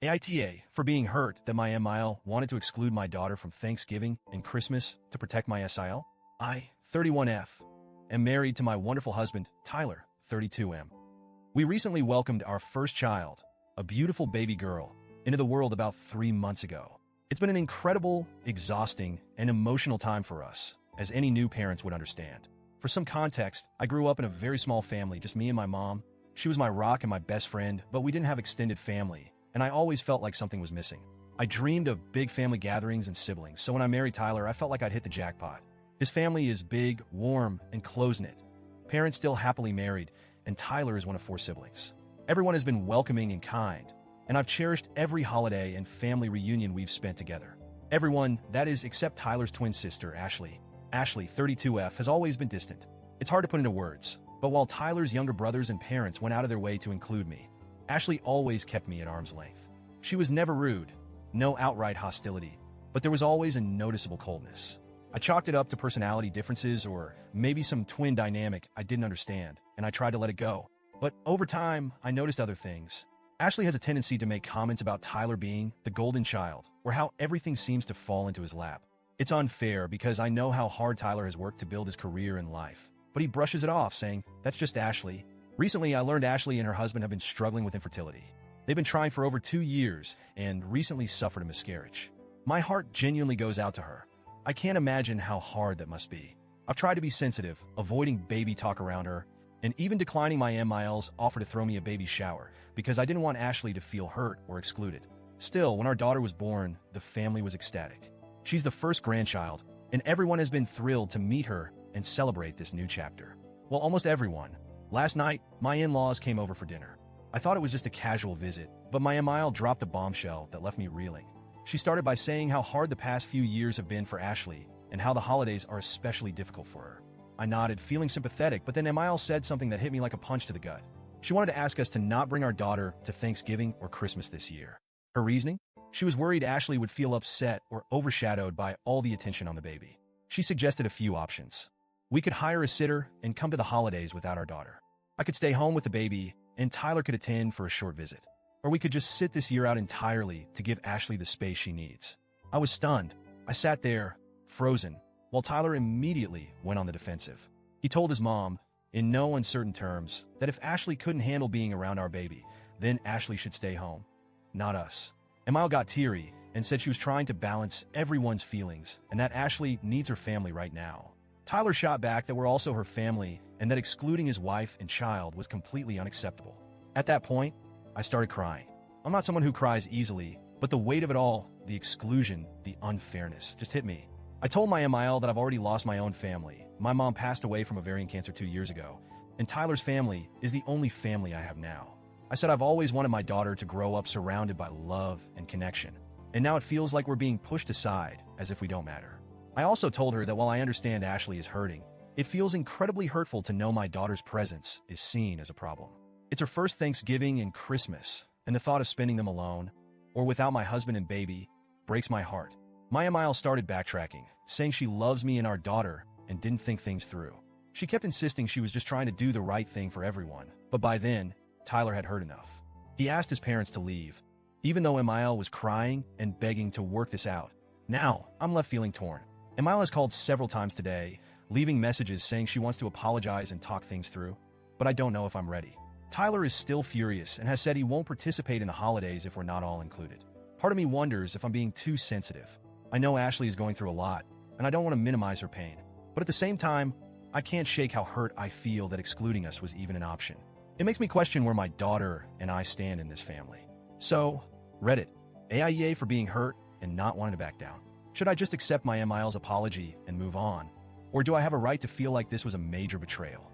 AITA for being hurt that my MIL wanted to exclude my daughter from Thanksgiving and Christmas to protect my SIL. I, 31F, am married to my wonderful husband, Tyler, 32M. We recently welcomed our first child, a beautiful baby girl, into the world about 3 months ago. It's been an incredible, exhausting, and emotional time for us, as any new parents would understand. For some context, I grew up in a very small family, just me and my mom. She was my rock and my best friend, but we didn't have extended family, and I always felt like something was missing. I dreamed of big family gatherings and siblings, so when I married Tyler, I felt like I'd hit the jackpot. His family is big, warm, and close-knit. Parents still happily married, and Tyler is one of 4 siblings. Everyone has been welcoming and kind, and I've cherished every holiday and family reunion we've spent together. Everyone, that is, except Tyler's twin sister, Ashley. Ashley, 32F, has always been distant. It's hard to put into words, but while Tyler's younger brothers and parents went out of their way to include me, Ashley always kept me at arm's length. She was never rude, no outright hostility, but there was always a noticeable coldness. I chalked it up to personality differences or maybe some twin dynamic I didn't understand, and I tried to let it go. But over time, I noticed other things. Ashley has a tendency to make comments about Tyler being the golden child, or how everything seems to fall into his lap. It's unfair because I know how hard Tyler has worked to build his career and life, but he brushes it off, saying, "That's just Ashley." Recently, I learned Ashley and her husband have been struggling with infertility. They've been trying for over 2 years and recently suffered a miscarriage. My heart genuinely goes out to her. I can't imagine how hard that must be. I've tried to be sensitive, avoiding baby talk around her, and even declining my MIL's offer to throw me a baby shower because I didn't want Ashley to feel hurt or excluded. Still, when our daughter was born, the family was ecstatic. She's the first grandchild, and everyone has been thrilled to meet her and celebrate this new chapter. Well, almost everyone. Last night, my in-laws came over for dinner. I thought it was just a casual visit, but my MIL dropped a bombshell that left me reeling. She started by saying how hard the past few years have been for Ashley and how the holidays are especially difficult for her. I nodded, feeling sympathetic, but then MIL said something that hit me like a punch to the gut. She wanted to ask us to not bring our daughter to Thanksgiving or Christmas this year. Her reasoning? She was worried Ashley would feel upset or overshadowed by all the attention on the baby. She suggested a few options. We could hire a sitter and come to the holidays without our daughter. I could stay home with the baby, and Tyler could attend for a short visit. Or we could just sit this year out entirely to give Ashley the space she needs. I was stunned. I sat there, frozen, while Tyler immediately went on the defensive. He told his mom, in no uncertain terms, that if Ashley couldn't handle being around our baby, then Ashley should stay home, not us. Emile got teary and said she was trying to balance everyone's feelings and that Ashley needs her family right now. Tyler shot back that we're also her family and that excluding his wife and child was completely unacceptable. At that point, I started crying. I'm not someone who cries easily, but the weight of it all, the exclusion, the unfairness, just hit me. I told my MIL that I've already lost my own family. My mom passed away from ovarian cancer 2 years ago, and Tyler's family is the only family I have now. I said I've always wanted my daughter to grow up surrounded by love and connection, and now it feels like we're being pushed aside as if we don't matter. I also told her that while I understand Ashley is hurting, it feels incredibly hurtful to know my daughter's presence is seen as a problem. It's her first Thanksgiving and Christmas, and the thought of spending them alone, or without my husband and baby, breaks my heart. My MIL started backtracking, saying she loves me and our daughter and didn't think things through. She kept insisting she was just trying to do the right thing for everyone, but by then, Tyler had heard enough. He asked his parents to leave, even though MIL was crying and begging to work this out. Now, I'm left feeling torn. MIL has called several times today, leaving messages saying she wants to apologize and talk things through, but I don't know if I'm ready. Tyler is still furious and has said he won't participate in the holidays if we're not all included. Part of me wonders if I'm being too sensitive. I know Ashley is going through a lot, and I don't want to minimize her pain. But at the same time, I can't shake how hurt I feel that excluding us was even an option. It makes me question where my daughter and I stand in this family. So, Reddit, AIEA for being hurt and not wanting to back down. Should I just accept my MIL's apology and move on? Or do I have a right to feel like this was a major betrayal?